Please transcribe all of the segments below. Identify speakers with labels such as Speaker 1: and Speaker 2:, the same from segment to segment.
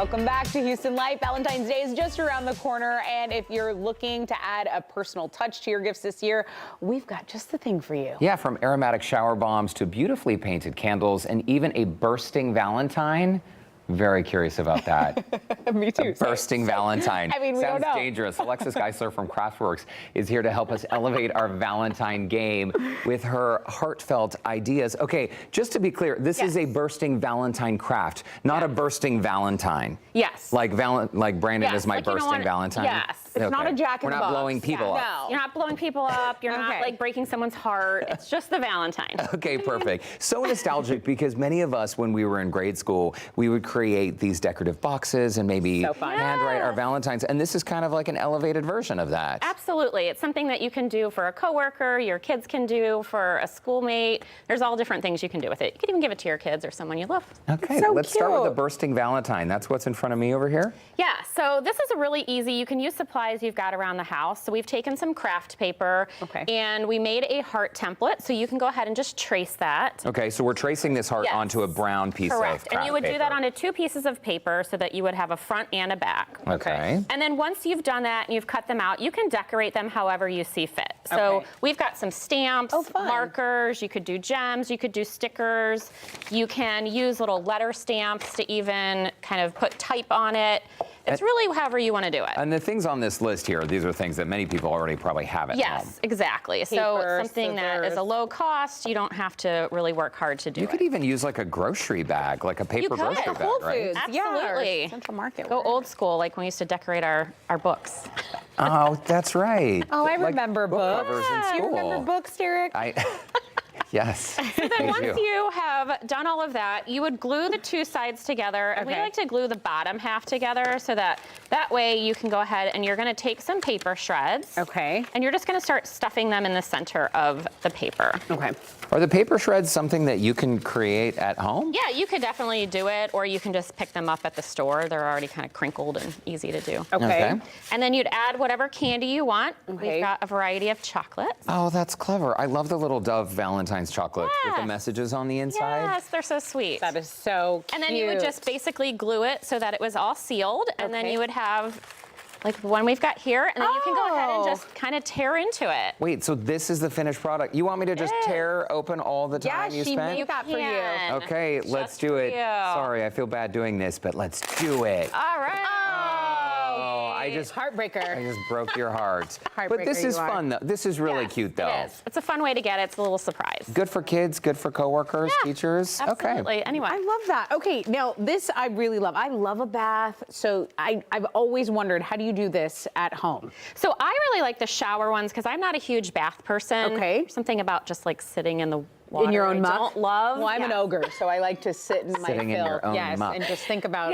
Speaker 1: Welcome back to Houston Life. Valentine's Day is just around the corner, and if you're looking to add a personal touch to your gifts this year, we've got just the thing for you.
Speaker 2: Yeah, from aromatic shower bombs to beautifully painted candles and even a bursting Valentine. Very curious about that.
Speaker 1: Me too.
Speaker 2: A bursting Valentine.
Speaker 1: I mean, we
Speaker 2: Sounds
Speaker 1: don't know.
Speaker 2: dangerous. Alexis Geissler from Craftworks is here to help us elevate our Valentine game with her heartfelt ideas. Okay, just to be clear, this is a bursting Valentine craft, not a bursting Valentine.
Speaker 3: Yes.
Speaker 2: Like Brandon is my bursting Valentine.
Speaker 3: Yes.
Speaker 1: It's not a jack in
Speaker 2: We're
Speaker 1: the
Speaker 2: not
Speaker 1: box.
Speaker 2: blowing people up.
Speaker 1: No.
Speaker 3: You're not blowing people up. You're not like breaking someone's heart. It's just the Valentine.
Speaker 2: Okay, perfect. So nostalgic because many of us, when we were in grade school, we would create these decorative boxes and maybe handwrite our Valentines. And this is kind of like an elevated version of that.
Speaker 3: Absolutely. It's something that you can do for a coworker, your kids can do for a schoolmate. There's all different things you can do with it. You can even give it to your kids or someone you love.
Speaker 2: Okay,
Speaker 1: so
Speaker 2: let's start with
Speaker 1: cute.
Speaker 2: the bursting Valentine. That's what's in front of me over here.
Speaker 3: Yeah, so this is a really easy, you can use supplies you've got around the house. So we've taken some craft paper and we made a heart template. So you can go ahead and just trace that.
Speaker 2: Okay, so we're tracing this heart onto a brown piece of craft
Speaker 3: And you would do that
Speaker 2: paper.
Speaker 3: onto 2 pieces of paper so that you would have a front and a back.
Speaker 2: Okay.
Speaker 3: And then once you've done that and you've cut them out, you can decorate them however you see fit. So we've got some stamps, markers, you could do gems, you could do stickers, you can use little letter stamps to even kind of put type on it. It's really however you want to do it.
Speaker 2: And the things on this list here, these are things that many people already probably have at home.
Speaker 3: Yes, exactly. So it's something that is a low cost, you don't have to really work hard to do it.
Speaker 2: You could even use like a grocery bag, like a paper grocery bag, right?
Speaker 3: Absolutely.
Speaker 1: Central Market.
Speaker 3: Go old school, like when we used to decorate our books.
Speaker 2: Oh, that's right.
Speaker 1: Oh, I
Speaker 2: Like
Speaker 1: remember
Speaker 2: book
Speaker 1: books.
Speaker 2: covers in
Speaker 1: Do you
Speaker 2: school.
Speaker 1: remember books, Derek?
Speaker 2: Yes.
Speaker 3: So then once you have done all of that, you would glue the 2 sides together. And we like to glue the bottom half together so that way you can go ahead and you're gonna take some paper shreds.
Speaker 1: Okay.
Speaker 3: And you're just gonna start stuffing them in the center of the paper.
Speaker 1: Okay.
Speaker 2: Are the paper shreds something that you can create at home?
Speaker 3: Yeah, you could definitely do it, or you can just pick them up at the store. They're already kind of crinkled and easy to do.
Speaker 1: Okay.
Speaker 3: And then you'd add whatever candy you want. We've got a variety of chocolates.
Speaker 2: Oh, that's clever. I love the little Dove Valentine's chocolate with the messages on the inside.
Speaker 3: Yes, they're so sweet.
Speaker 1: That is so cute.
Speaker 3: And then you would just basically glue it so that it was all sealed, and then you would have like the one we've got here, and then you can go ahead and just kind of tear into it.
Speaker 2: Wait, so this is the finished product. You want me to just tear open all the time you spent?
Speaker 1: Yeah, she made that for you.
Speaker 2: Okay, let's do it. Sorry, I feel bad doing this, but let's do it.
Speaker 3: All right.
Speaker 2: Oh, I just
Speaker 1: Heartbreaker.
Speaker 2: I just broke your heart. But
Speaker 1: Heartbreaker
Speaker 2: this is
Speaker 1: you are.
Speaker 2: fun though. This is really cute though.
Speaker 3: It is. It's a fun way to get it. It's a little surprise.
Speaker 2: Good for kids, good for coworkers, teachers.
Speaker 3: Absolutely.
Speaker 2: Okay.
Speaker 3: Anyway.
Speaker 1: I love that. Okay, now this I really love. I love a bath, so I've always wondered, how do you do this at home?
Speaker 3: So I really like the shower ones because I'm not a huge bath person.
Speaker 1: Okay.
Speaker 3: Something about just like sitting in the water
Speaker 1: In your own
Speaker 3: I
Speaker 1: muck?
Speaker 3: don't love.
Speaker 1: Well, I'm an ogre, so I like to sit in my
Speaker 2: Sitting in your own muck.
Speaker 1: and just think about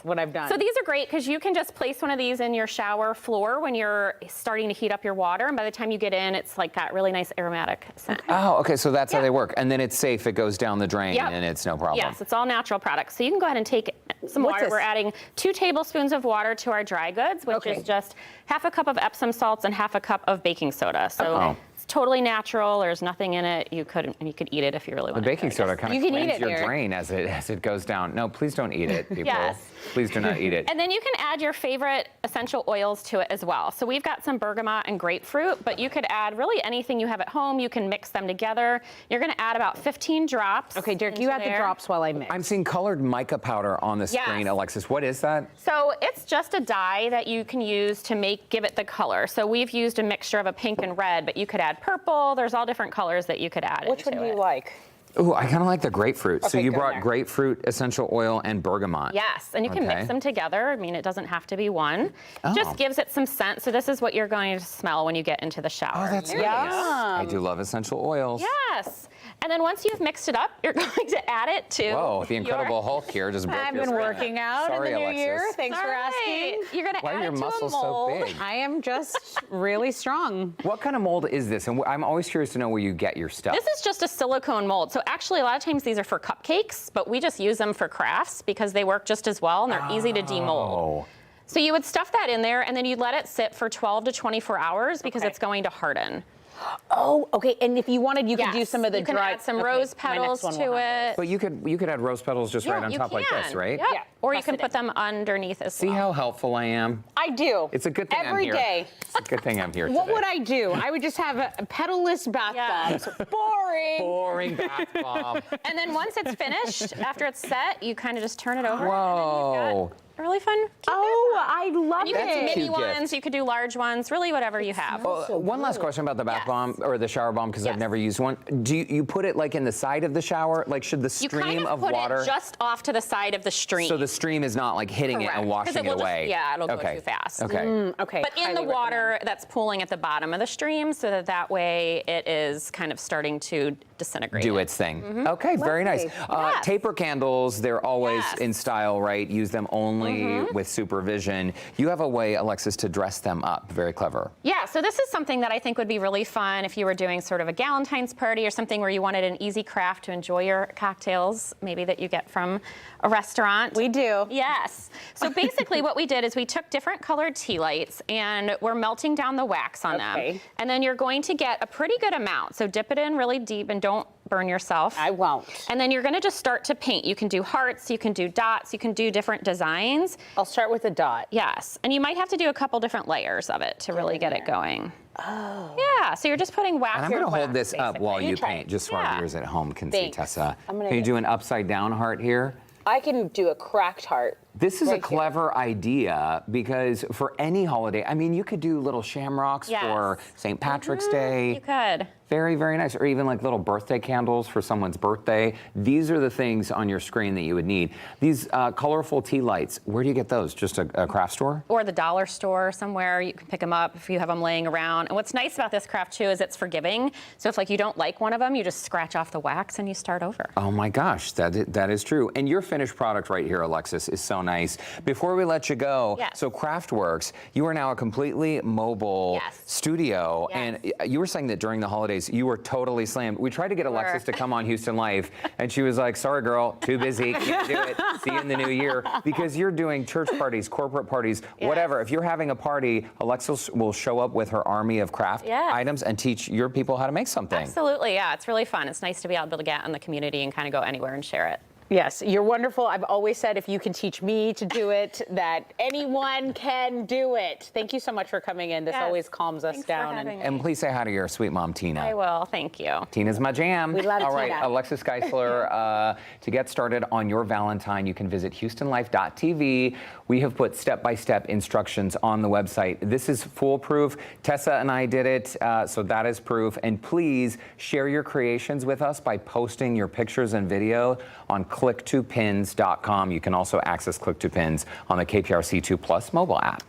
Speaker 1: what I've done.
Speaker 3: So these are great because you can just place one of these in your shower floor when you're starting to heat up your water, and by the time you get in, it's like that really nice aromatic scent.
Speaker 2: Oh, okay, so that's how they work. And then it's safe, it goes down the drain and it's no problem.
Speaker 3: Yes, it's all natural products. So you can go ahead and take some water.
Speaker 1: this?
Speaker 3: We're adding 2 tablespoons of water to our dry goods, which is just half a cup of Epsom salts and half a cup of baking soda. So it's totally natural. There's nothing in it. You could eat it if you really wanted.
Speaker 2: The baking soda kind
Speaker 1: You
Speaker 2: of
Speaker 1: can eat
Speaker 2: cleans
Speaker 1: it
Speaker 2: your
Speaker 1: here.
Speaker 2: drain as it goes down. No, please don't eat it, people.
Speaker 3: Yes.
Speaker 2: Please do not eat it.
Speaker 3: And then you can add your favorite essential oils to it as well. So we've got some bergamot and grapefruit, but you could add really anything you have at home. You can mix them together. You're going to add about 15 drops.
Speaker 1: Okay, Derek, you add the drops while I mix.
Speaker 2: I'm seeing colored mica powder on the screen, Alexis. What is that?
Speaker 3: So it's just a dye that you can use to give it the color. So we've used a mixture of a pink and red, but you could add purple. There's all different colors that you could add
Speaker 1: Which one do you like?
Speaker 2: Ooh, I kind of like the grapefruit. So
Speaker 1: Okay,
Speaker 2: you
Speaker 1: go
Speaker 2: brought
Speaker 1: there.
Speaker 2: grapefruit, essential oil, and bergamot.
Speaker 3: Yes, and you can mix them together. I mean, it doesn't have to be one. Just gives it some scent. So this is what you're going to smell when you get into the shower.
Speaker 2: Oh, that's nice. I do love essential oils.
Speaker 3: Yes. And then once you've mixed it up, you're going to add it to
Speaker 2: Whoa, the Incredible Hulk here just broke
Speaker 1: I've
Speaker 2: your
Speaker 1: been
Speaker 2: screen.
Speaker 1: working out
Speaker 2: Sorry,
Speaker 1: in the new
Speaker 2: Alexis.
Speaker 1: year. Thanks for asking.
Speaker 3: You're going to
Speaker 2: Why
Speaker 3: add
Speaker 2: are your
Speaker 3: it to
Speaker 2: muscles
Speaker 3: a mold.
Speaker 2: so big?
Speaker 1: I am just really strong.
Speaker 2: What kind of mold is this? And I'm always curious to know where you get your stuff.
Speaker 3: This is just a silicone mold. So actually, a lot of times these are for cupcakes, but we just use them for crafts because they work just as well and they're easy to demold. So you would stuff that in there and then you'd let it sit for 12 to 24 hours because it's going to harden.
Speaker 1: Oh, okay. And if you wanted, you could do some of the
Speaker 3: you can
Speaker 1: dry.
Speaker 3: add some rose petals to it.
Speaker 2: But you could add rose petals just right on top like this, right?
Speaker 3: Yep.
Speaker 1: Yeah.
Speaker 3: Or you can put them underneath as well.
Speaker 2: See how helpful I am?
Speaker 1: I do.
Speaker 2: It's a good thing
Speaker 1: Every
Speaker 2: I'm here.
Speaker 1: day.
Speaker 2: It's a good thing I'm here
Speaker 1: What
Speaker 2: today.
Speaker 1: would I do? I would just have a pedal-less bath bombs. Boring.
Speaker 2: Boring bath bomb.
Speaker 3: And then once it's finished, after it's set, you kind of just turn it over.
Speaker 2: Whoa.
Speaker 3: And then you've got a really fun cute
Speaker 1: Oh, I love
Speaker 3: You could do
Speaker 1: it.
Speaker 3: mini
Speaker 2: Cute gift.
Speaker 3: ones, you could do large ones, really whatever you have.
Speaker 2: One last question about the bath bomb or the shower bomb, because I've
Speaker 3: Yes.
Speaker 2: never used one. Do you put it like in the side of the shower? Like, should the
Speaker 3: You
Speaker 2: stream
Speaker 3: kind of put
Speaker 2: water?
Speaker 3: it just off to the side of the stream.
Speaker 2: So the stream is not like hitting it
Speaker 3: Correct.
Speaker 2: and
Speaker 3: 'Cause
Speaker 2: washing
Speaker 3: will
Speaker 2: it away.
Speaker 3: yeah, it'll
Speaker 2: okay.
Speaker 3: go too fast.
Speaker 2: Okay.
Speaker 1: Okay.
Speaker 3: But in the
Speaker 1: highly
Speaker 3: water that's pooling at the bottom of the stream, so that way it is kind of starting to disintegrate.
Speaker 2: Do its thing. Okay, very nice.
Speaker 1: Lovely.
Speaker 3: Yes.
Speaker 2: Taper candles, they're always
Speaker 3: Yes.
Speaker 2: in style, right? Use them only with supervision. You have a way, Alexis, to dress them up. Very clever.
Speaker 3: Yeah, so this is something that I think would be really fun if you were doing sort of a Valentine's party or something where you wanted an easy craft to enjoy your cocktails, maybe that you get from a restaurant.
Speaker 1: We do.
Speaker 3: Yes. So basically what we did is we took different colored tea lights and we're melting down the wax on
Speaker 1: Okay.
Speaker 3: them. And then you're going to get a pretty good amount. So dip it in really deep and don't burn yourself.
Speaker 1: I won't.
Speaker 3: And then you're gonna just start to paint. You can do hearts, you can do dots, you can do different designs.
Speaker 1: I'll start with a dot.
Speaker 3: Yes, and you might have to do a couple different layers of it to really get it going. Oh. Yeah, so you're just putting wax.
Speaker 2: And I'm going to hold this up while you
Speaker 1: try it.
Speaker 2: paint, just so our
Speaker 3: Yeah.
Speaker 2: viewers at home can
Speaker 1: Thanks.
Speaker 2: see, Tessa.
Speaker 1: I'm gonna
Speaker 2: Can you
Speaker 1: get-
Speaker 2: do an upside down heart here?
Speaker 1: I can do a cracked heart.
Speaker 2: This is
Speaker 1: Right
Speaker 2: a
Speaker 1: here.
Speaker 2: clever idea because for any holiday, I mean, you could do little shamrocks
Speaker 3: Yes.
Speaker 2: for St. Patrick's Day.
Speaker 3: You could.
Speaker 2: Very, very nice. Or even like little birthday candles for someone's birthday. These are the things on your screen that you would need. These colorful tea lights, where do you get those? Just a craft store?
Speaker 3: Or the dollar store somewhere, you can pick them up if you have them laying around. And what's nice about this craft too is it's forgiving. So if like you don't like one of them, you just scratch off the wax and you start over.
Speaker 2: Oh my gosh, that is true. And your finished product right here, Alexis, is so nice. Before we let you go,
Speaker 3: Yes.
Speaker 2: so Craftworks, you are now a completely mobile
Speaker 3: Yes.
Speaker 2: studio.
Speaker 3: Yes.
Speaker 2: And you were saying that during the holidays, you were totally slammed. We tried to get Alexis to come on Houston Life, and she was like, sorry, girl, too busy, can't do it. See you in the new year. Because you're doing church parties, corporate parties, whatever. If you're having a party, Alexis will show up with her army of craft
Speaker 3: Yes.
Speaker 2: items and teach your people how to make something.
Speaker 3: Absolutely, yeah, it's really fun. It's nice to be able to get in the community and kind of go anywhere and share it.
Speaker 1: Yes, you're wonderful. I've always said if you can teach me to do it, that anyone can do it. Thank you so much for coming in. This
Speaker 3: Yes.
Speaker 1: always calms us
Speaker 3: Thanks for
Speaker 1: down.
Speaker 3: having me.
Speaker 2: And please say hi to your sweet mom, Tina.
Speaker 3: I will, thank you.
Speaker 2: Tina's my jam.
Speaker 1: We love
Speaker 2: All right,
Speaker 1: Tina.
Speaker 2: Alexis Geissler, to get started on your Valentine, you can visit HoustonLife.tv. We have put step-by-step instructions on the website. This is foolproof. Tessa and I did it, so that is proof. And please share your creations with us by posting your pictures and video on click2pins.com. You can also access Click2Pins on the KPRC2 Plus mobile app.